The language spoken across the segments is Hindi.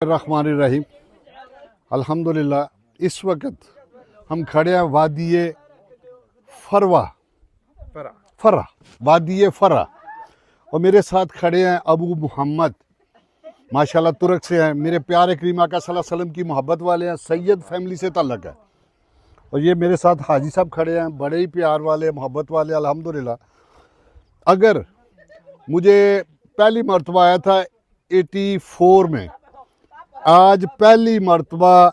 रहमानिर्रहीम। अल्हम्दुलिल्लाह इस वक्त हम खड़े हैं वादी फरा और मेरे साथ खड़े हैं अबू मोहम्मद, माशाल्लाह तुर्क से हैं। मेरे प्यारे करीम आका सल्लल्लाहु अलैहि वसल्लम की मोहब्बत वाले हैं, सैयद फैमिली से ताल्लुक़ है। और ये मेरे साथ हाजी साहब खड़े हैं, बड़े ही प्यार वाले, मोहब्बत वाले। अल्हम्दुलिल्लाह अगर मुझे पहली मरतबा आया था 84 में, आज पहली मरतबा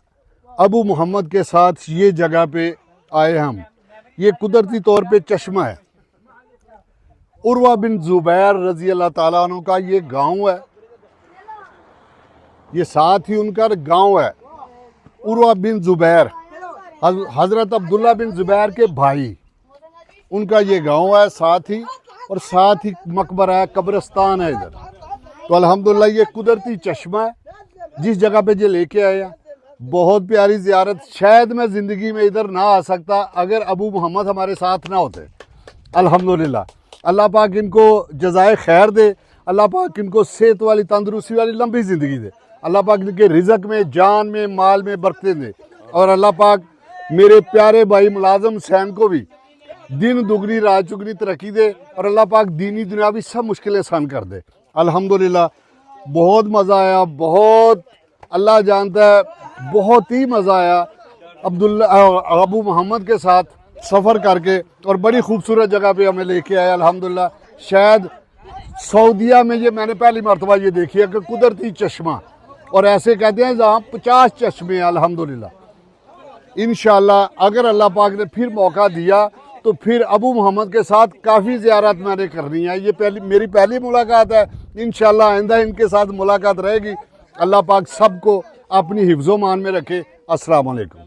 अबू मोहम्मद के साथ ये जगह पे आए हम। ये कुदरती तौर पे चश्मा है, उर्वा बिन जुबैर रजी अल्लाह ताला अन्हु का ये गांव है, ये साथ ही उनका गांव है। उर्वा बिन जुबैर हजरत अब्दुल्ला बिन जुबैर के भाई, उनका ये गांव है साथ ही, और साथ ही मकबरा है, कब्रिस्तान है इधर। तो अल्हम्दुलिल्लाह ये कुदरती चश्मा है जिस जगह पे ये लेके आए हैं। बहुत प्यारी ज़ियारत, शायद मैं ज़िंदगी में इधर ना आ सकता अगर अबू मोहम्मद हमारे साथ ना होते। अल्हम्दुलिल्लाह अल्लाह पाक इनको जज़ाए खैर दे, अल्लाह पाक इनको सेहत वाली, तंदुरुस्ती वाली लंबी ज़िंदगी दे, अल्लाह पाक इनके रिज़्क में, जान में, माल में बरकतें दे। और अल्लाह पाक मेरे प्यारे भाई मुलाज़म हुसैन को भी दिन दुगनी रात चुगनी तरक्की दे, और अल्लाह पाक दीनी दुनियावी सब मुश्किलें आसान कर दे। अल्हम्दुलिल्लाह बहुत मज़ा आया, बहुत, अल्लाह जानता है बहुत ही मज़ा आया अबू मोहम्मद के साथ सफ़र करके, और बड़ी खूबसूरत जगह पे हमें लेके आया। अल्हम्दुलिल्लाह शायद सऊदिया में ये मैंने पहली मरतबा ये देखी है कि कुदरती चश्मा, और ऐसे कहते हैं जहाँ 50 चश्मे हैं। अल्हम्दुलिल्लाह इंशाअल्लाह अगर अल्लाह पाक ने फिर मौका दिया तो फिर अबू मोहम्मद के साथ काफ़ी ज़ियारत मैंने करनी है। ये मेरी पहली मुलाकात है, इंशाअल्लाह आइंदा इनके साथ मुलाकात रहेगी। अल्लाह पाक सबको अपनी हिफ्ज़ो मान में रखे। अस्सलाम वालेकुम।